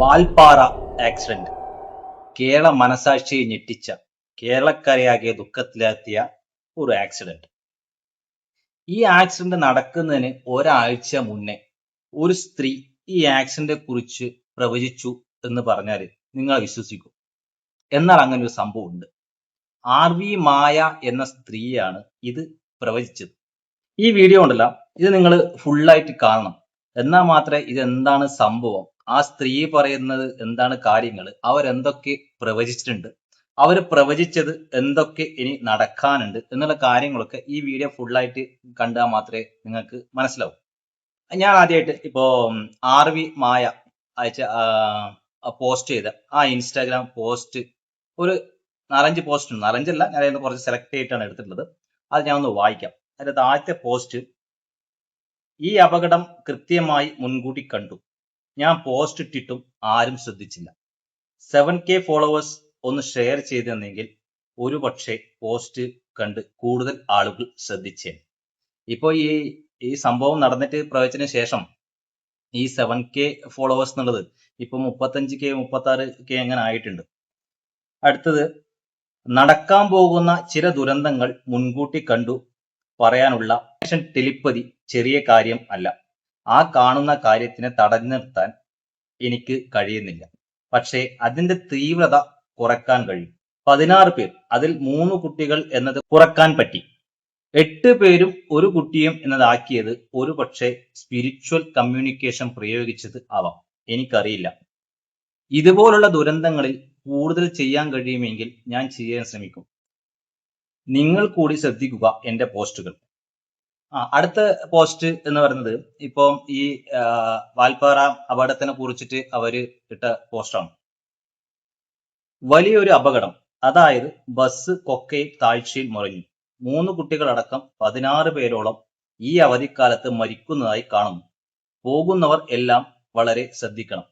Valparai accident Kerala മനസാക്ഷിയെ ഞെട്ടിച്ച, കേരളക്കരയാകെ ദുഃഖത്തിലാഴ്ത്തിയ ഒരു ആക്സിഡന്റ്. ഈ ആക്സിഡന്റ് നടക്കുന്നതിന് ഒരാഴ്ച മുന്നേ ഒരു സ്ത്രീ ഈ ആക്സിഡന്റിനെ കുറിച്ച് പ്രവചിച്ചു എന്ന് പറഞ്ഞാൽ നിങ്ങൾ വിശ്വസിക്കും. എന്നാൽ അങ്ങനെ ഒരു സംഭവം ഉണ്ട്. RV മായ എന്ന സ്ത്രീയാണ് ഇത് പ്രവചിച്ചത്. ഈ വീഡിയോ ഉണ്ടല്ലോ, ഇത് നിങ്ങൾ ഫുള്ളായിട്ട് കാണണം. എന്നാൽ മാത്രമേ ഇതെന്താണ് സംഭവം, ആ സ്ത്രീ പറയുന്നത് എന്താണ് കാര്യങ്ങൾ, അവരെന്തൊക്കെ പ്രവചിച്ചിട്ടുണ്ട്, അവർ പ്രവചിച്ചത് എന്തൊക്കെ ഇനി നടക്കാനുണ്ട് എന്നുള്ള കാര്യങ്ങളൊക്കെ ഈ വീഡിയോ ഫുള്ളായിട്ട് കണ്ടാൽ മാത്രമേ നിങ്ങൾക്ക് മനസ്സിലാവൂ. ഞാൻ ആദ്യമായിട്ട് ഇപ്പോ RV മായ അയച്ച പോസ്റ്റ് ചെയ്ത ആ ഇൻസ്റ്റാഗ്രാം പോസ്റ്റ് ഒരു 4-5 പോസ്റ്റ് ഉണ്ട്. 4-5 അല്ല, ഞാൻ അതിന് കുറച്ച് സെലക്ട് ചെയ്തിട്ടാണ് എടുത്തിട്ടുള്ളത്. അത് ഞാൻ ഒന്ന് വായിക്കാം. അതിന്റെ ആദ്യത്തെ പോസ്റ്റ്: ഈ അപകടം കൃത്യമായി മുൻകൂട്ടി കണ്ടു. ഞാൻ പോസ്റ്റ് ഇട്ടിട്ടും ആരും ശ്രദ്ധിച്ചില്ല. 7K ഫോളോവേഴ്സ് ഒന്ന് ഷെയർ ചെയ്തെന്നെങ്കിൽ ഒരു പക്ഷേ പോസ്റ്റ് കണ്ട് കൂടുതൽ ആളുകൾ ശ്രദ്ധിച്ചേനെ. ഇപ്പോൾ ഈ സംഭവം നടന്നിട്ട് പ്രവചനത്തിന് ശേഷം ഈ 7K ഫോളോവേഴ്സ് എന്നുള്ളത് ഇപ്പൊ 35K 36K അങ്ങനെ ആയിട്ടുണ്ട്. അടുത്തത്: നടക്കാൻ പോകുന്ന ചില ദുരന്തങ്ങൾ മുൻകൂട്ടി കണ്ടു പറയാനുള്ള ടെലിപ്പതി ചെറിയ കാര്യം അല്ല. ആ കാണുന്ന കാര്യത്തിനെ തടഞ്ഞു നിർത്താൻ എനിക്ക് കഴിയുന്നില്ല, പക്ഷേ അതിന്റെ തീവ്രത കുറക്കാൻ കഴിയും. 16 പേർ, അതിൽ 3 കുട്ടികൾ എന്നത് കുറക്കാൻ പറ്റി. 8 പേരും ഒരു കുട്ടിയും എന്നതാക്കിയത് ഒരു പക്ഷേ സ്പിരിച്വൽ കമ്മ്യൂണിക്കേഷൻ പ്രയോഗിച്ചത് ആവാം, എനിക്കറിയില്ല. ഇതുപോലുള്ള ദുരന്തങ്ങളിൽ കൂടുതൽ ചെയ്യാൻ കഴിയുമെങ്കിൽ ഞാൻ ചെയ്യാൻ ശ്രമിക്കും. നിങ്ങൾ കൂടി ശ്രദ്ധിക്കുക എന്റെ പോസ്റ്റുകൾ. അടുത്ത പോസ്റ്റ് എന്ന് പറയുന്നത് ഇപ്പം ഈ വാൽപ്പാറ അപകടത്തിനെ കുറിച്ചിട്ട് അവര് ഇട്ട പോസ്റ്റാണ്. വലിയൊരു അപകടം, അതായത് ബസ് കൊക്കയിൽ താഴ്ചയിൽ മറിഞ്ഞു. 3 കുട്ടികളടക്കം 16 പേരോളം ഈ അവധിക്കാലത്ത് മരിക്കുന്നതായി കാണുന്നു. പോകുന്നവർ എല്ലാം വളരെ ശ്രദ്ധിക്കണം.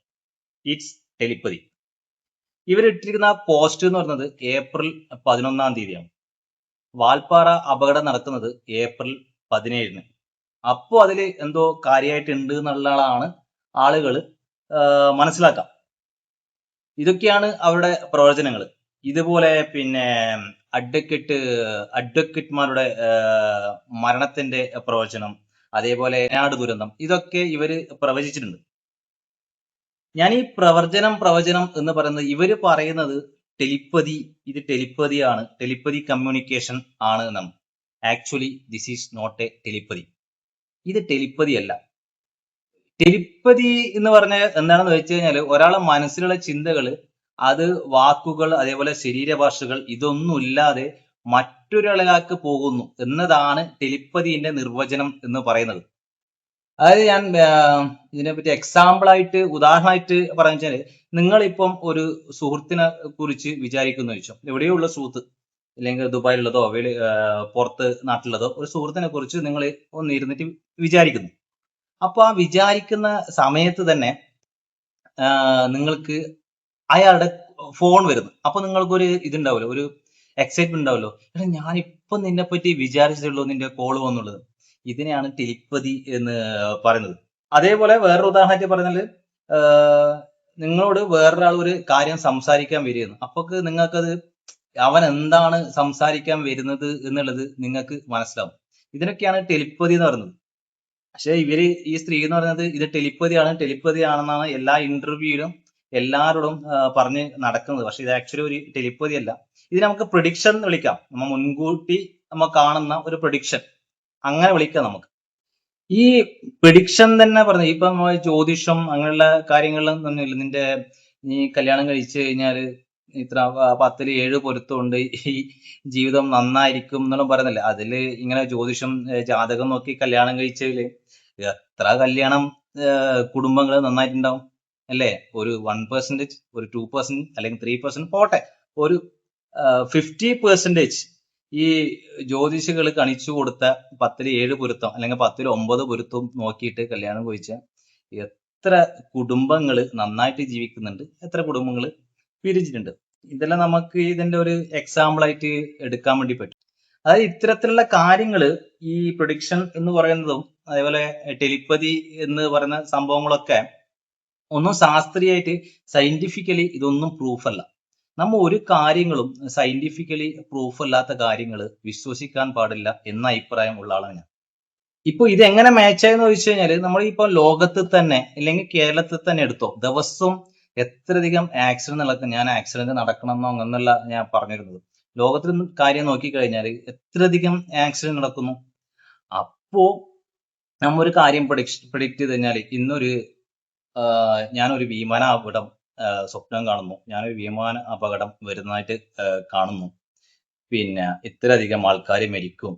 It's telepathy. ഇവരിട്ടിരിക്കുന്ന പോസ്റ്റ് എന്ന് പറയുന്നത് ഏപ്രിൽ 11-ാം തീയതിയാണ്. വാൽപ്പാറ അപകടം നടക്കുന്നത് ഏപ്രിൽ 17-ന്. അപ്പോൾ അതിൽ എന്തോ കാര്യമായിട്ടുണ്ട് എന്നുള്ളതാണ് ആളുകൾ മനസ്സിലാക്കാം. ഇതൊക്കെയാണ് അവരുടെ പ്രവചനങ്ങൾ. ഇതുപോലെ പിന്നെ അഡ്വക്കേറ്റ്മാരുടെ മരണത്തിന്റെ പ്രവചനം, അതേപോലെ വയനാട് ദുരന്തം, ഇതൊക്കെ ഇവര് പ്രവചിച്ചിട്ടുണ്ട്. ഞാൻ ഈ പ്രവചനം എന്ന് പറയുന്നത് ഇവര് പറയുന്നത് ടെലിപ്പതി, ഇത് ടെലിപ്പതിയാണ്, ടെലിപ്പതി കമ്മ്യൂണിക്കേഷൻ ആണ് എന്നാണ്. Actually this is not a telepathy. ഇത് ടെലിപ്പതി അല്ല. ടെലിപ്പതി എന്ന് പറഞ്ഞാൽ എന്താണെന്ന് വെച്ച് കഴിഞ്ഞാൽ ഒരാളെ മനസ്സിലുള്ള ചിന്തകൾ, അത് വാക്കുകൾ, അതേപോലെ ശരീരഭാഷകൾ, ഇതൊന്നുമില്ലാതെ മറ്റൊരാളിലേക്ക് പോകുന്നു എന്നതാണ് ടെലിപ്പതിന്റെ നിർവചനം എന്ന് പറയുന്നത്. അതായത് ഞാൻ ഇതിനെപ്പറ്റി എക്സാമ്പിളായിട്ട് ഉദാഹരണമായിട്ട് പറഞ്ഞു വെച്ചാൽ, നിങ്ങളിപ്പം ഒരു സുഹൃത്തിനെ കുറിച്ച് വിചാരിക്കുന്നു വെച്ചോ, എവിടെയുള്ള സുഹൃത്ത്, അല്ലെങ്കിൽ ദുബായിലുള്ളതോ പുറത്ത് നാട്ടിലുള്ളതോ ഒരു സുഹൃത്തിനെ കുറിച്ച് നിങ്ങൾ ഒന്നിരുന്നിട്ട് വിചാരിക്കുന്നു. അപ്പൊ ആ വിചാരിക്കുന്ന സമയത്ത് തന്നെ നിങ്ങൾക്ക് അയാളുടെ ഫോൺ വരുന്നു. അപ്പൊ നിങ്ങൾക്കൊരു ഇതുണ്ടാവുമല്ലോ, ഒരു എക്സൈറ്റ്മെന്റ് ഉണ്ടാവുമല്ലോ, എടാ ഞാനിപ്പം നിന്നെ പറ്റി വിചാരിച്ചിട്ടുള്ളൂ, നിന്റെ കോൾ വന്നുള്ളത്. ഇതിനെയാണ് ടെലിപ്പതി എന്ന് പറയുന്നത്. അതേപോലെ വേറൊരു ഉദാഹരണമായിട്ട് പറഞ്ഞാൽ, നിങ്ങളോട് വേറൊരാൾ ഒരു കാര്യം സംസാരിക്കാൻ വരികയാണ്. അപ്പൊ നിങ്ങൾക്കത് അവൻ എന്താണ് സംസാരിക്കാൻ വരുന്നത് എന്നുള്ളത് നിങ്ങൾക്ക് മനസ്സിലാവും. ഇതിനൊക്കെയാണ് ടെലിപ്പതി എന്ന് പറയുന്നത്. പക്ഷെ ഈ സ്ത്രീ എന്ന് പറയുന്നത് ഇത് ടെലിപ്പതിയാണെന്നാണ് എല്ലാ ഇന്റർവ്യൂയിലും എല്ലാവരോടും പറഞ്ഞ് നടക്കുന്നത്. പക്ഷെ ഇത് ആക്ച്വലി ഒരു ടെലിപ്പതി അല്ല. ഇത് നമുക്ക് പ്രഡിക്ഷൻ എന്ന് വിളിക്കാം. നമ്മൾ മുൻകൂട്ടി നമ്മൾ കാണുന്ന ഒരു പ്രഡിക്ഷൻ, അങ്ങനെ വിളിക്കാം നമുക്ക്. ഈ പ്രഡിക്ഷൻ തന്നെ പറഞ്ഞത് ഇപ്പം ജ്യോതിഷം അങ്ങനെയുള്ള കാര്യങ്ങളിലും തന്നെയില്ല. നീ കല്യാണം കഴിച്ചു കഴിഞ്ഞാൽ ഇത്ര 10-ൽ 7 പൊരുത്തമുണ്ട്, ഈ ജീവിതം നന്നായിരിക്കും എന്നെല്ലാം പറയുന്നില്ല. അതില് ഇങ്ങനെ ജ്യോതിഷം ജാതകം നോക്കി കല്യാണം കഴിച്ചതില് എത്ര കല്യാണം കുടുംബങ്ങൾ നന്നായിട്ടുണ്ടാവും അല്ലേ? ഒരു 1%, ഒരു 2%, അല്ലെങ്കിൽ 3% പോട്ടെ, ഒരു 50% ഈ ജ്യോതിഷികൾ കണിച്ചു കൊടുത്ത 10-ൽ 7 പൊരുത്തം അല്ലെങ്കിൽ 10-ൽ 9 പൊരുത്തം നോക്കിയിട്ട് കല്യാണം കഴിച്ച എത്ര കുടുംബങ്ങൾ നന്നായിട്ട് ജീവിക്കുന്നുണ്ട്, എത്ര കുടുംബങ്ങൾ പിരിച്ചിട്ടുണ്ട്. ഇതെല്ലാം നമുക്ക് ഇതിന്റെ ഒരു എക്സാമ്പിൾ ആയിട്ട് എടുക്കാൻ വേണ്ടി പറ്റും. അതായത് ഇത്തരത്തിലുള്ള കാര്യങ്ങൾ, ഈ പ്രഡിക്ഷൻ എന്ന് പറയുന്നതും അതേപോലെ ടെലിപ്പതി എന്ന് പറയുന്ന സംഭവങ്ങളൊക്കെ ഒന്നും ശാസ്ത്രീയമായിട്ട് സയന്റിഫിക്കലി ഇതൊന്നും പ്രൂഫ് അല്ല. നമ്മ ഒരു കാര്യങ്ങളും സയന്റിഫിക്കലി പ്രൂഫ് അല്ലാത്ത കാര്യങ്ങൾ വിശ്വസിക്കാൻ പാടില്ല എന്ന അഭിപ്രായം ഉള്ള ആളാണ് ഞാൻ. ഇപ്പൊ ഇത് എങ്ങനെ മാച്ച് ആയെന്ന് ചോദിച്ചു കഴിഞ്ഞാൽ നമ്മൾ ഇപ്പൊ ലോകത്തിൽ തന്നെ അല്ലെങ്കിൽ കേരളത്തിൽ തന്നെ എടുത്തോ, ദിവസവും എത്രയധികം ആക്സിഡന്റ് നടക്കും. ഞാൻ ആക്സിഡന്റ് നടക്കണമെന്നോ അങ്ങനല്ല ഞാൻ പറഞ്ഞിരുന്നത്. ലോകത്തിൽ കാര്യം നോക്കിക്കഴിഞ്ഞാൽ എത്രയധികം ആക്സിഡന്റ് നടക്കുന്നു. അപ്പോ നമ്മ ഒരു കാര്യം പ്രഡിക്റ്റ് ചെയ്ത് കഴിഞ്ഞാൽ ഇന്നൊരു ഞാനൊരു വിമാന അപകടം സ്വപ്നം കാണുന്നു. ഞാനൊരു വിമാന അപകടം വരുന്നതായിട്ട് കാണുന്നു. പിന്നെ ഇത്രയധികം ആൾക്കാർ മരിക്കും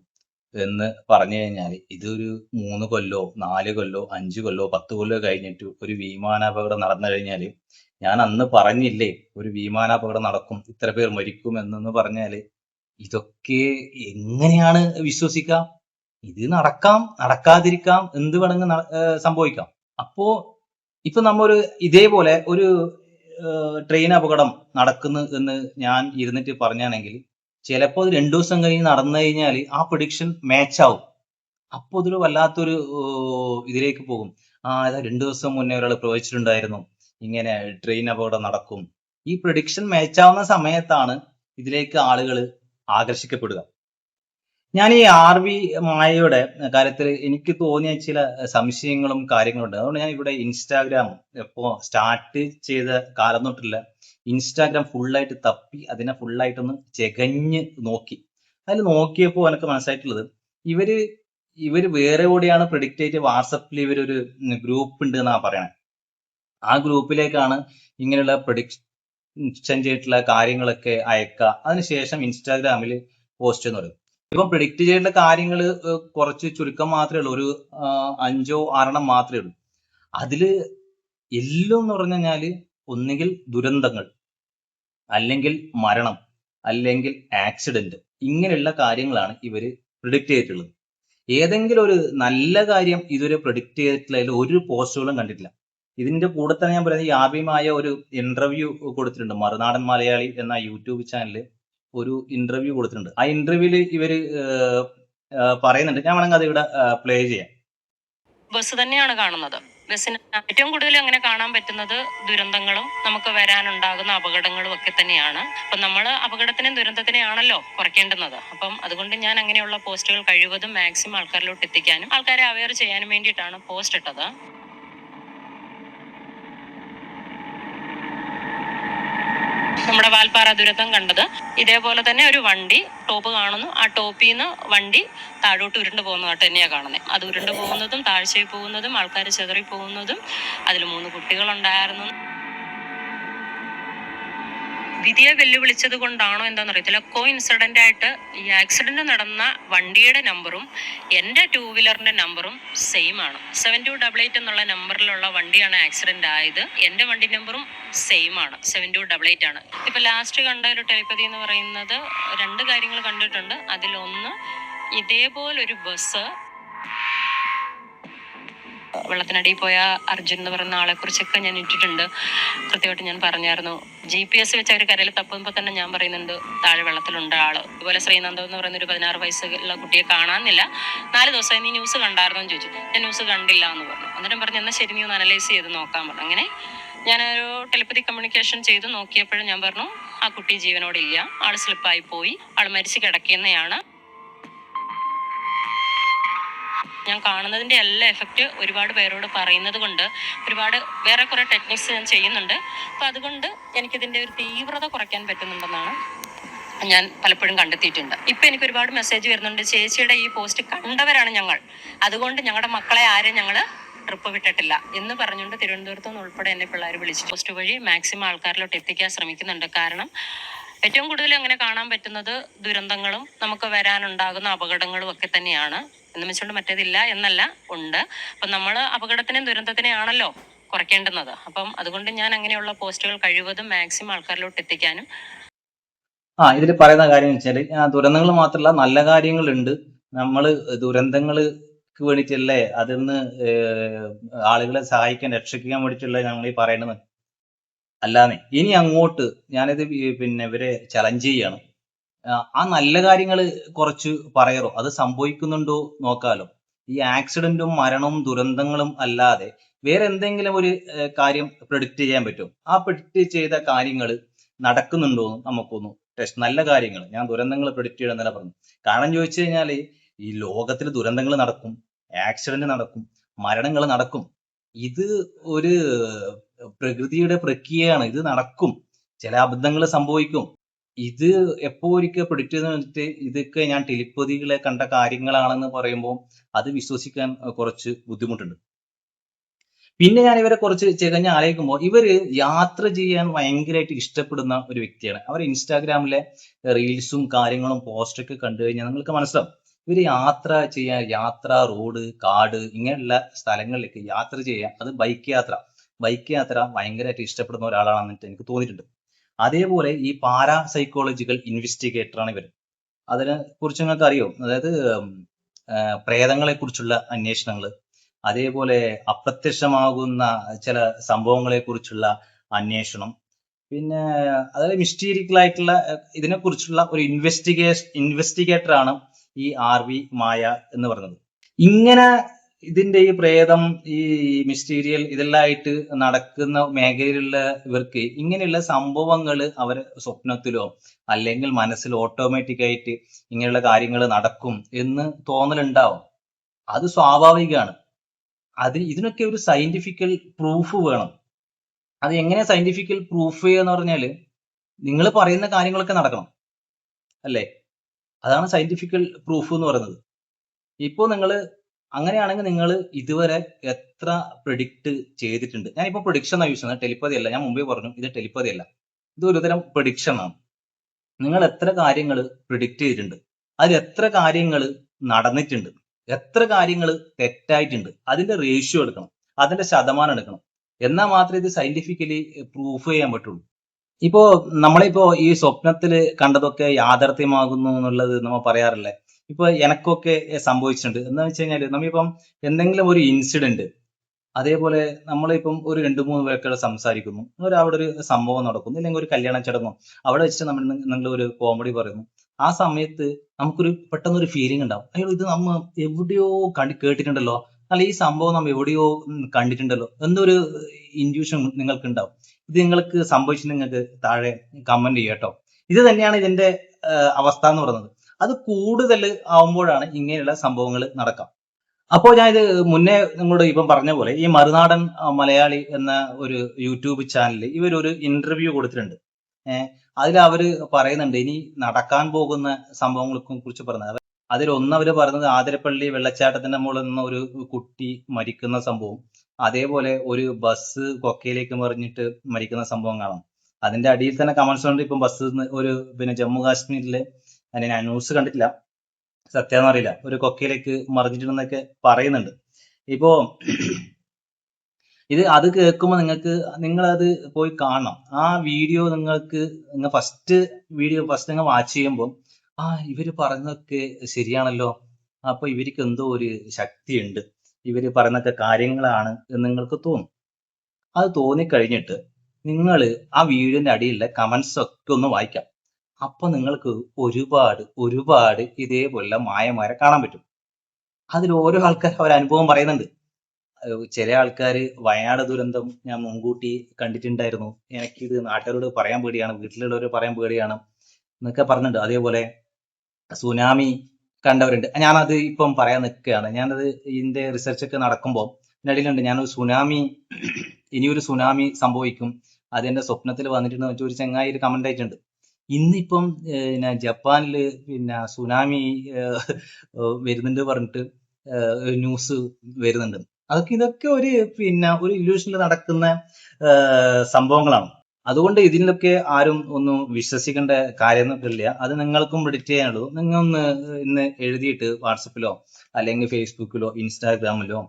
എന്ന് പറഞ്ഞു കഴിഞ്ഞാൽ ഇതൊരു 3 കൊല്ലോ 4 കൊല്ലോ 5 കൊല്ലോ 10 കൊല്ലോ കഴിഞ്ഞിട്ട് ഒരു വിമാനാപകടം നടന്നു കഴിഞ്ഞാൽ, ഞാൻ അന്ന് പറഞ്ഞില്ലേ ഒരു വിമാനാപകടം നടക്കും, ഇത്ര പേർ മരിക്കും എന്നൊന്ന് പറഞ്ഞാല് ഇതൊക്കെ എങ്ങനെയാണ് വിശ്വസിക്കാം? ഇത് നടക്കാം, നടക്കാതിരിക്കാം, എന്ത് വേണമെങ്കിൽ സംഭവിക്കാം. അപ്പോ ഇപ്പൊ നമ്മൊരു ഇതേപോലെ ഒരു ട്രെയിൻ അപകടം നടക്കുന്നു എന്ന് ഞാൻ ഇരുന്നിട്ട് പറഞ്ഞാണെങ്കിൽ ചിലപ്പോൾ അത് 2 ദിവസം കഴിഞ്ഞ് നടന്നു കഴിഞ്ഞാൽ ആ പ്രഡിക്ഷൻ മാച്ച് ആവും. അപ്പോൾ ഇതൊരു വല്ലാത്തൊരു ഇതിലേക്ക് പോകും. അതാ 2 ദിവസം മുന്നേ ഒരാൾ പ്രവചിച്ചിട്ടുണ്ടായിരുന്നു ഇങ്ങനെ ട്രെയിൻ അപകടം നടക്കും. ഈ പ്രഡിക്ഷൻ മാച്ച് ആവുന്ന സമയത്താണ് ഇതിലേക്ക് ആളുകൾ ആകർഷിക്കപ്പെടുക. ഞാൻ ഈ ആർ.വി. മായയുടെ കാര്യത്തിൽ എനിക്ക് തോന്നിയ ചില സംശയങ്ങളും കാര്യങ്ങളുണ്ട്. അതുകൊണ്ട് ഞാൻ ഇവിടെ ഇൻസ്റ്റാഗ്രാം ഇപ്പോൾ സ്റ്റാർട്ട് ചെയ്ത കാലം തൊട്ടില്ല ഇൻസ്റ്റാഗ്രാം ഫുള്ളായിട്ട് തപ്പി അതിനെ ഫുള്ളായിട്ടൊന്ന് ചെകഞ്ഞ് നോക്കി. അതിൽ നോക്കിയപ്പോൾ എനിക്ക് മനസ്സിലായിട്ടുള്ളത് ഇവര് വേറെ കൂടെയാണ് പ്രെഡിക്റ്റ് ചെയ്ത് വാട്സപ്പിൽ ഇവരൊരു ഗ്രൂപ്പ് ഉണ്ട് എന്നാ പറയണേ. ആ ഗ്രൂപ്പിലേക്കാണ് ഇങ്ങനെയുള്ള പ്രഡിക്ഷൻ ചെയ്തിട്ടുള്ള കാര്യങ്ങളൊക്കെ അയക്കുക. അതിനുശേഷം ഇൻസ്റ്റാഗ്രാമിൽ പോസ്റ്റ് എന്ന് പറയും. ഇപ്പം പ്രിഡിക്റ്റ് ചെയ്യേണ്ട കാര്യങ്ങൾ കുറച്ച് ചുരുക്കം മാത്രമേ ഉള്ളൂ. ഒരു 5 6 മാത്രമേ ഉള്ളൂ. അതില് എല്ലാം എന്ന് പറഞ്ഞു കഴിഞ്ഞാല് ഒന്നുകിൽ ദുരന്തങ്ങൾ, അല്ലെങ്കിൽ മരണം, അല്ലെങ്കിൽ ആക്സിഡന്റ്, ഇങ്ങനെയുള്ള കാര്യങ്ങളാണ് ഇവര് പ്രിഡിക്റ്റ് ചെയ്തിട്ടുള്ളത്. ഏതെങ്കിലും ഒരു നല്ല കാര്യം ഇതുവരെ പ്രിഡിക്റ്റ് ചെയ്തിട്ടുള്ള ഒരു പോസ്റ്റുകളും കണ്ടിട്ടില്ല. ഇതിന്റെ കൂടെ തന്നെ ഞാൻ പറയുന്നത് ഈ ആഭ്യമായ ഒരു ഇന്റർവ്യൂ കൊടുത്തിട്ടുണ്ട്. മറുനാടൻ മലയാളി എന്ന യൂട്യൂബ് ചാനലിൽ ഒരു ഇന്റർവ്യൂ കൊടുത്തിട്ടുണ്ട്. ആ ഇന്റർവ്യൂവിൽ ഇവര് പറയുന്നുണ്ട്. ഞാൻ വേണമെങ്കിൽ അത് ഇവിടെ പ്ലേ ചെയ്യാം. ബസ് തന്നെയാണ് കാണുന്നത്. ബസ്സിന് ഏറ്റവും കൂടുതൽ അങ്ങനെ കാണാൻ പറ്റുന്നത് ദുരന്തങ്ങളും നമുക്ക് വരാനുണ്ടാകുന്ന അപകടങ്ങളും ഒക്കെ തന്നെയാണ്. അപ്പം നമ്മൾ അപകടത്തിനെയും ദുരന്തത്തിനെയാണല്ലോ കുറയ്ക്കേണ്ടുന്നത്. അപ്പം അതുകൊണ്ട് ഞാൻ അങ്ങനെയുള്ള പോസ്റ്റുകൾ കഴിവതും മാക്സിമം ആൾക്കാരിലോട്ട് എത്തിക്കാനും ആൾക്കാരെ അവെയർ ചെയ്യാനും വേണ്ടിയിട്ടാണ് പോസ്റ്റ് ഇട്ടത്. നമ്മുടെ വാൽപ്പാറ ദുരന്തം കണ്ടത് ഇതേപോലെ തന്നെ ഒരു വണ്ടി ടോപ്പ് കാണുന്നു. ആ ടോപ്പിൽ നിന്ന് വണ്ടി താഴോട്ട് ഉരുണ്ട് പോകുന്നതായിട്ട് തന്നെയാണ് കാണുന്നത്. അത് ഉരുണ്ട് പോകുന്നതും താഴ്ചയിൽ പോകുന്നതും ആൾക്കാർ ചെതറി പോകുന്നതും അതിൽ 3 കുട്ടികളുണ്ടായിരുന്നു. വിധിയെ വെല്ലുവിളിച്ചത് കൊണ്ടാണോ എന്താണെന്ന് അറിയത്തില്ല, കോ ഇൻസിഡന്റ് ആയിട്ട് ഈ ആക്സിഡന്റ് നടന്ന വണ്ടിയുടെ നമ്പറും എൻ്റെ 2 വീലറിന്റെ നമ്പറും സെയിം ആണ്. 7288 എന്നുള്ള നമ്പറിലുള്ള വണ്ടിയാണ് ആക്സിഡന്റ് ആയത്. എൻ്റെ വണ്ടി നമ്പറും സെയിം ആണ്, 7288 ആണ്. ഇപ്പൊ ലാസ്റ്റ് കണ്ട ഒരു ടെലിപ്പതി എന്ന് പറയുന്നത് 2 കാര്യങ്ങൾ കണ്ടിട്ടുണ്ട്. അതിലൊന്ന് ഇതേപോലൊരു ബസ് വെള്ളത്തിനടിയിൽ പോയ അർജുൻ എന്ന് പറയുന്ന ആളെ കുറിച്ചൊക്കെ ഞാൻ ഇട്ടിട്ടുണ്ട്. കൃത്യമായിട്ട് ഞാൻ പറഞ്ഞായിരുന്നു. GPS വെച്ച് അവർ കരയിൽ തപ്പുമ്പോൾ തന്നെ ഞാൻ പറയുന്നുണ്ട് താഴെ വെള്ളത്തിലുണ്ട് ആള്. ഇതുപോലെ ശ്രീനന്ദം എന്ന് പറയുന്ന ഒരു 16 വയസ്സുള്ള കുട്ടിയെ കാണാനില്ല. 4 ദിവസമായി നീ ന്യൂസ് കണ്ടായിരുന്നോ എന്ന് ചോദിച്ചു. ഞാൻ ന്യൂസ് കണ്ടില്ല എന്ന് പറഞ്ഞു. അന്നേരം പറഞ്ഞു എന്നാൽ ശരി നീ ഒന്ന് അനലൈസ് ചെയ്ത് നോക്കാൻ പറഞ്ഞു. അങ്ങനെ ഞാനൊരു ടെലിപ്പതി കമ്മ്യൂണിക്കേഷൻ ചെയ്ത് നോക്കിയപ്പോഴും ഞാൻ പറഞ്ഞു ആ കുട്ടി ജീവനോടില്ല, ആള് സ്ലിപ്പായി പോയി, ആള് മരിച്ചു കിടക്കുന്നതാണ്. ഞാൻ കാണുന്നതിൻ്റെ എല്ലാ എഫക്റ്റ് ഒരുപാട് പേരോട് പറയുന്നത് കൊണ്ട് ഒരുപാട് വേറെ കുറേ ടെക്നിക്സ് ഞാൻ ചെയ്യുന്നുണ്ട്. അപ്പം അതുകൊണ്ട് എനിക്കിതിൻ്റെ ഒരു തീവ്രത കുറയ്ക്കാൻ പറ്റുന്നുണ്ടെന്നാണ് ഞാൻ പലപ്പോഴും കണ്ടെത്തിയിട്ടുണ്ട്. ഇപ്പം എനിക്ക് ഒരുപാട് മെസ്സേജ് വരുന്നുണ്ട്, ചേച്ചിയുടെ ഈ പോസ്റ്റ് കണ്ടവരാണ് ഞങ്ങൾ, അതുകൊണ്ട് ഞങ്ങളുടെ മക്കളെ ആരും ഞങ്ങൾ ട്രിപ്പ് വിട്ടിട്ടില്ല എന്ന് പറഞ്ഞുകൊണ്ട് തിരുവനന്തപുരത്തു നിന്ന് ഉൾപ്പെടെ എന്നെ പിള്ളേർ വിളിച്ച് പോസ്റ്റ് വഴി മാക്സിമം ആൾക്കാരിലോട്ട് എത്തിക്കാൻ ശ്രമിക്കുന്നുണ്ട്. കാരണം ഏറ്റവും കൂടുതൽ അങ്ങനെ കാണാൻ പറ്റുന്നത് ദുരന്തങ്ങളും നമുക്ക് വരാനുണ്ടാകുന്ന അപകടങ്ങളും ഒക്കെ തന്നെയാണ്. എന്ന് വെച്ചുകൊണ്ട് മറ്റേതില്ല എന്നല്ല, ഉണ്ട്. അപ്പം നമ്മൾ അപകടത്തിനെയും ദുരന്തത്തിനെയാണല്ലോ കുറയ്ക്കേണ്ടുന്നത്. അപ്പം അതുകൊണ്ട് ഞാൻ അങ്ങനെയുള്ള പോസ്റ്റുകൾ കഴിവതും മാക്സിമം ആൾക്കാരിലോട്ട് എത്തിക്കാനും. ഇതിൽ പറയുന്ന കാര്യം വെച്ചാൽ ദുരന്തങ്ങൾ മാത്രമല്ല നല്ല കാര്യങ്ങളുണ്ട്. നമ്മൾ ദുരന്തങ്ങൾക്ക് വേണ്ടിയിട്ടല്ലേ അതിന്ന് ആളുകളെ സഹായിക്കാൻ രക്ഷിക്കാൻ വേണ്ടിയിട്ടുള്ള ഞങ്ങൾ ഈ പറയുന്നത് അല്ലാതെ. ഇനി അങ്ങോട്ട് ഞാനിത് ഇവരെ ചലഞ്ച് ചെയ്യാണ്. ആ നല്ല കാര്യങ്ങൾ കുറച്ച് പറയറോ, അത് സംഭവിക്കുന്നുണ്ടോ നോക്കാലോ. ഈ ആക്സിഡന്റും മരണവും ദുരന്തങ്ങളും അല്ലാതെ വേറെ എന്തെങ്കിലും ഒരു കാര്യം പ്രെഡിക്റ്റ് ചെയ്യാൻ പറ്റും? ആ പ്രെഡിക്റ്റ് ചെയ്ത കാര്യങ്ങൾ നടക്കുന്നുണ്ടോ എന്ന് നമുക്കൊന്ന് ടെസ്റ്റ്. നല്ല കാര്യങ്ങൾ, ഞാൻ ദുരന്തങ്ങൾ പ്രെഡിക്റ്റ് ചെയ്യണമെന്നല്ല പറഞ്ഞു. കാരണം ചോദിച്ചു കഴിഞ്ഞാൽ ഈ ലോകത്തിൽ ദുരന്തങ്ങൾ നടക്കും, ആക്സിഡന്റ് നടക്കും, മരണങ്ങൾ നടക്കും. ഇത് ഒരു പ്രകൃതിയുടെ പ്രക്രിയയാണ്. ഇത് നടക്കും. ചില അബദ്ധങ്ങൾ സംഭവിക്കും. ഇത് എപ്പോ ഒരിക്കൽ പ്രെഡിക്റ്റ് ചെയ്ത് വെച്ചിട്ട് ഇതൊക്കെ ഞാൻ ടെലിപ്പതികളെ കണ്ട കാര്യങ്ങളാണെന്ന് പറയുമ്പോൾ അത് വിശ്വസിക്കാൻ കുറച്ച് ബുദ്ധിമുട്ടുണ്ട്. പിന്നെ ഞാൻ ഇവരെ കുറച്ച് ചികഞ്ഞ് ആലോചിക്കുമ്പോൾ ഇവര് യാത്ര ചെയ്യാൻ ഭയങ്കരമായിട്ട് ഇഷ്ടപ്പെടുന്ന ഒരു വ്യക്തിയാണ്. അവർ ഇൻസ്റ്റാഗ്രാമിലെ റീൽസും കാര്യങ്ങളും പോസ്റ്റൊക്കെ കണ്ടു കഴിഞ്ഞാൽ നിങ്ങൾക്ക് മനസ്സിലാവും ഇവര് യാത്ര ചെയ്യാൻ, യാത്ര, റോഡ്, കാട് ഇങ്ങനെയുള്ള സ്ഥലങ്ങളിലേക്ക് യാത്ര ചെയ്യാൻ, അത് ബൈക്ക് യാത്ര ഭയങ്കരമായിട്ട് ഇഷ്ടപ്പെടുന്ന ഒരാളാണെന്നിട്ട് എനിക്ക് തോന്നിയിട്ടുണ്ട്. അതേപോലെ ഈ പാരാസൈക്കോളജിക്കൽ ഇൻവെസ്റ്റിഗേറ്റർ ആണ് ഇവർ. അതിനെ കുറിച്ച് നിങ്ങൾക്ക് അറിയോ? അതായത് പ്രേതങ്ങളെ കുറിച്ചുള്ള അന്വേഷണങ്ങൾ, അതേപോലെ അപ്രത്യക്ഷമാകുന്ന ചില സംഭവങ്ങളെ കുറിച്ചുള്ള അന്വേഷണം, പിന്നെ അതായത് മിസ്റ്റീരിയൽ ആയിട്ടുള്ള ഇതിനെ കുറിച്ചുള്ള ഒരു ഇൻവെസ്റ്റിഗേറ്റർ ആണ് ഈ RV മായ എന്ന് പറയുന്നത്. ഇങ്ങനെ ഇതിന്റെ ഈ പ്രേതം, ഈ മിസ്റ്റീരിയൽ ഇതെല്ലാം ആയിട്ട് നടക്കുന്ന മേഖലയിലുള്ള ഇവർക്ക് ഇങ്ങനെയുള്ള സംഭവങ്ങൾ അവരെ സ്വപ്നത്തിലോ അല്ലെങ്കിൽ മനസ്സിൽ ഓട്ടോമാറ്റിക് ആയിട്ട് ഇങ്ങനെയുള്ള കാര്യങ്ങൾ നടക്കും എന്ന് തോന്നലുണ്ടാവും. അത് സ്വാഭാവികമാണ്. ഇതിനൊക്കെ ഒരു സയന്റിഫിക്കൽ പ്രൂഫ് വേണം. അത് എങ്ങനെ സയന്റിഫിക്കൽ പ്രൂഫ് എന്ന് പറഞ്ഞാല് നിങ്ങൾ പറയുന്ന കാര്യങ്ങളൊക്കെ നടക്കണം, അല്ലേ? അതാണ് സയന്റിഫിക്കൽ പ്രൂഫ് എന്ന് പറയുന്നത്. ഇപ്പോ നിങ്ങൾ അങ്ങനെയാണെങ്കിൽ നിങ്ങൾ ഇതുവരെ എത്ര പ്രെഡിക്റ്റ് ചെയ്തിട്ടുണ്ട്? ഞാനിപ്പോ പ്രൊഡിക്ഷൻ യൂസ് ചെയ്യുന്നത്, ടെലിപ്പതി അല്ല. ഞാൻ മുമ്പേ പറഞ്ഞു ഇത് ടെലിപ്പതി അല്ല, ഇത് ഒരുതരം പ്രൊഡിക്ഷൻ ആണ്. നിങ്ങൾ എത്ര കാര്യങ്ങൾ പ്രിഡിക്റ്റ് ചെയ്തിട്ടുണ്ട്? അതിൽ എത്ര കാര്യങ്ങൾ നടന്നിട്ടുണ്ട്? എത്ര കാര്യങ്ങൾ തെറ്റായിട്ടുണ്ട്? അതിന്റെ റേഷ്യോ എടുക്കണം, അതിന്റെ ശതമാനം എടുക്കണം. എന്നാൽ മാത്രമേ ഇത് സയന്റിഫിക്കലി പ്രൂഫ് ചെയ്യാൻ പറ്റുള്ളൂ. ഇപ്പോ നമ്മളിപ്പോ ഈ സ്വപ്നത്തില് കണ്ടതൊക്കെ യാഥാർത്ഥ്യമാകുന്നു എന്നുള്ളത് നമ്മൾ പറയാറില്ലേ? ഇപ്പൊ എനക്കൊക്കെ സംഭവിച്ചിട്ടുണ്ട്. എന്താ വെച്ച് കഴിഞ്ഞാല് നമ്മളിപ്പം എന്തെങ്കിലും ഒരു ഇൻസിഡന്റ്, അതേപോലെ നമ്മളിപ്പം ഒരു 2-3 പേർക്കുള്ള സംസാരിക്കുന്നു, അവിടെ ഒരു സംഭവം നടക്കുന്നു, അല്ലെങ്കിൽ ഒരു കല്യാണ ചടങ്ങോ അവിടെ വെച്ചിട്ട് നമ്മൾ ഒരു കോമഡി പറയുന്നു. ആ സമയത്ത് നമുക്കൊരു പെട്ടെന്നൊരു ഫീലിംഗ് ഉണ്ടാവും, അയ്യോ ഇത് നമ്മ എവിടെയോ കേട്ടിട്ടുണ്ടല്ലോ, അല്ല ഈ സംഭവം നമ്മൾ എവിടെയോ കണ്ടിട്ടുണ്ടല്ലോ എന്നൊരു ഇൻഡ്യൂഷൻ നിങ്ങൾക്ക് ഉണ്ടാവും. ഇത് നിങ്ങൾക്ക് സംഭവിച്ചിട്ട് നിങ്ങൾക്ക് താഴെ കമന്റ് ചെയ്യട്ടോ. ഇത് തന്നെയാണ് ഇതിന്റെ അവസ്ഥ എന്ന് പറയുന്നത്. അത് കൂടുതൽ ആവുമ്പോഴാണ് ഇങ്ങനെയുള്ള സംഭവങ്ങൾ നടക്കാം. അപ്പോൾ ഞാൻ ഇത് മുന്നേ നിങ്ങളോട് ഇപ്പം പറഞ്ഞ പോലെ ഈ മറുനാടൻ മലയാളി എന്ന ഒരു യൂട്യൂബ് ചാനലിൽ ഇവരൊരു ഇന്റർവ്യൂ കൊടുത്തിട്ടുണ്ട്. അതിൽ അവര് പറയുന്നുണ്ട് ഇനി നടക്കാൻ പോകുന്ന സംഭവങ്ങളെ കുറിച്ച് പറയുന്നത്. അതിലൊന്ന് അവര് പറയുന്നത് ആതിരപ്പള്ളി വെള്ളച്ചാട്ടത്തിന്റെ മുകളിൽ നിന്ന് ഒരു കുട്ടി മരിക്കുന്ന സംഭവം, അതേപോലെ ഒരു ബസ് കൊക്കയിലേക്ക് മറിഞ്ഞിട്ട് മരിക്കുന്ന സംഭവം കാണാം. അതിന്റെ അടിയിൽ തന്നെ കമന്റ്സ് ഉണ്ട്, ഇപ്പം ബസ് ഒരു പിന്നെ ജമ്മു കാശ്മീരിലെ, ഞാൻ ന്യൂസ് കണ്ടിട്ടില്ല, സത്യാന്ന് അറിയില്ല, ഒരു കൊക്കയിലേക്ക് മറിഞ്ഞിട്ടുണ്ടെന്നൊക്കെ പറയുന്നുണ്ട്. ഇപ്പോ അത് കേൾക്കുമ്പോൾ നിങ്ങളത് പോയി കാണണം. ആ വീഡിയോ നിങ്ങൾ ഫസ്റ്റ് നിങ്ങൾ വാച്ച് ചെയ്യുമ്പോൾ ഇവര് പറഞ്ഞതൊക്കെ ശരിയാണല്ലോ, അപ്പൊ ഇവർക്ക് എന്തോ ഒരു ശക്തിയുണ്ട്, ഇവര് പറയുന്നൊക്കെ കാര്യങ്ങളാണ് എന്ന് നിങ്ങൾക്ക് തോന്നും. അത് തോന്നിക്കഴിഞ്ഞിട്ട് നിങ്ങൾ ആ വീഡിയോന്റെ അടിയിലുള്ള കമന്റ്സ് ഒക്കെ ഒന്ന് വായിക്കാം. അപ്പൊ നിങ്ങൾക്ക് ഒരുപാട് ഇതേപോലെ മായമാരെ കാണാൻ പറ്റും. അതിൽ ഓരോ ആൾക്കാർ അവരനുഭവം പറയുന്നുണ്ട്. ചില ആൾക്കാർ വയനാട് ദുരന്തം ഞാൻ മുൻകൂട്ടി കണ്ടിട്ടുണ്ടായിരുന്നു, എനിക്കിത് നാട്ടുകാരോട് പറയാൻ പേടിയാണ്, വീട്ടിലുള്ളവർ പറയാൻ പേടിയാണ് എന്നൊക്കെ പറഞ്ഞിട്ടുണ്ട്. അതേപോലെ സുനാമി കണ്ടവരുണ്ട്. ഞാനത് ഇപ്പം പറയാൻ നിൽക്കുകയാണ്. ഞാനത് ഇതിന്റെ റിസർച്ച് ഒക്കെ നടക്കുമ്പോൾ ഇതിനിടയിലുണ്ട്, ഞാനൊരു ഇനിയൊരു സുനാമി സംഭവിക്കും, അതെന്റെ സ്വപ്നത്തിൽ വന്നിട്ടുണ്ട് ഒരു ചങ്ങായി ഒരു കമന്റ് ആയിട്ടുണ്ട്. ഇന്നിപ്പം ജപ്പാനില് പിന്നെ സുനാമി വരുന്നുണ്ട് പറഞ്ഞിട്ട് ന്യൂസ് വരുന്നുണ്ട്. ഇതൊക്കെ ഒരു ഇല്യൂഷനിൽ നടക്കുന്ന സംഭവങ്ങളാണ്. അതുകൊണ്ട് ഇതിലൊക്കെ ആരും ഒന്നും വിശ്വസിക്കേണ്ട കാര്യമൊന്നുമില്ല. അത് നിങ്ങൾക്കും പ്രെഡിക്റ്റ് ചെയ്യാനുള്ളൂ. നിങ്ങൾ ഒന്ന് ഇന്ന് എഴുതിയിട്ട് വാട്സപ്പിലോ അല്ലെങ്കിൽ ഫേസ്ബുക്കിലോ ഇൻസ്റ്റാഗ്രാമിലോ,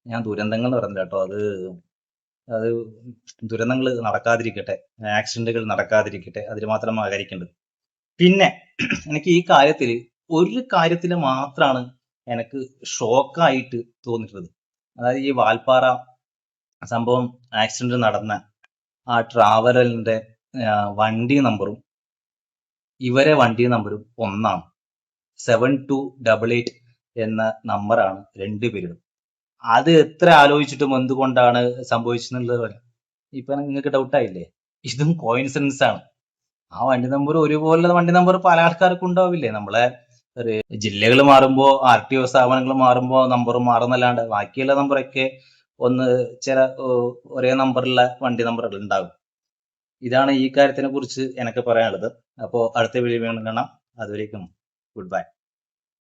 ഞാൻ ദുരന്തങ്ങൾ പറഞ്ഞില്ല കേട്ടോ, അത് ദുരന്തങ്ങൾ നടക്കാതിരിക്കട്ടെ, ആക്സിഡന്റുകൾ നടക്കാതിരിക്കട്ടെ, അതിന് മാത്രം ആഗ്രഹിക്കേണ്ടത്. പിന്നെ എനിക്ക് ഈ ഒരു കാര്യത്തിൽ മാത്രമാണ് എനിക്ക് ഷോക്കായിട്ട് തോന്നിയിട്ടുള്ളത്. അതായത് ഈ വാൽപ്പാറ സംഭവം ആക്സിഡന്റ് നടന്ന ആ ട്രാവലറിന്റെ വണ്ടി നമ്പറും ഇവരെ വണ്ടി നമ്പറും ഒന്നാണ്. 7288 എന്ന നമ്പറാണ് രണ്ടുപേരും. അത് എത്ര ആലോചിച്ചിട്ടും എന്തുകൊണ്ടാണ് സംഭവിച്ചെന്നുള്ളത് ഇപ്പൊ നിങ്ങൾക്ക് ഡൗട്ടായില്ലേ? ഇതും കോയിൻസിഡൻസ് ആണ്. ആ വണ്ടി നമ്പർ ഒരുപോലുള്ള വണ്ടി നമ്പർ പല ആൾക്കാർക്കും ഉണ്ടാവില്ലേ? നമ്മളെ ജില്ലകൾ മാറുമ്പോൾ RTO സ്ഥാപനങ്ങൾ മാറുമ്പോൾ നമ്പർ മാറുന്നല്ലാണ്ട് ബാക്കിയുള്ള നമ്പറൊക്കെ ഒന്ന് ചില ഒരേ നമ്പറുള്ള വണ്ടി നമ്പറുകൾ ഉണ്ടാകും. ഇതാണ് ഈ കാര്യത്തിനെ കുറിച്ച് എനിക്ക് പറയാനുള്ളത്. അപ്പോൾ അടുത്ത വീഡിയോ കാണാം. അതുവരേക്കും ഗുഡ് ബൈ.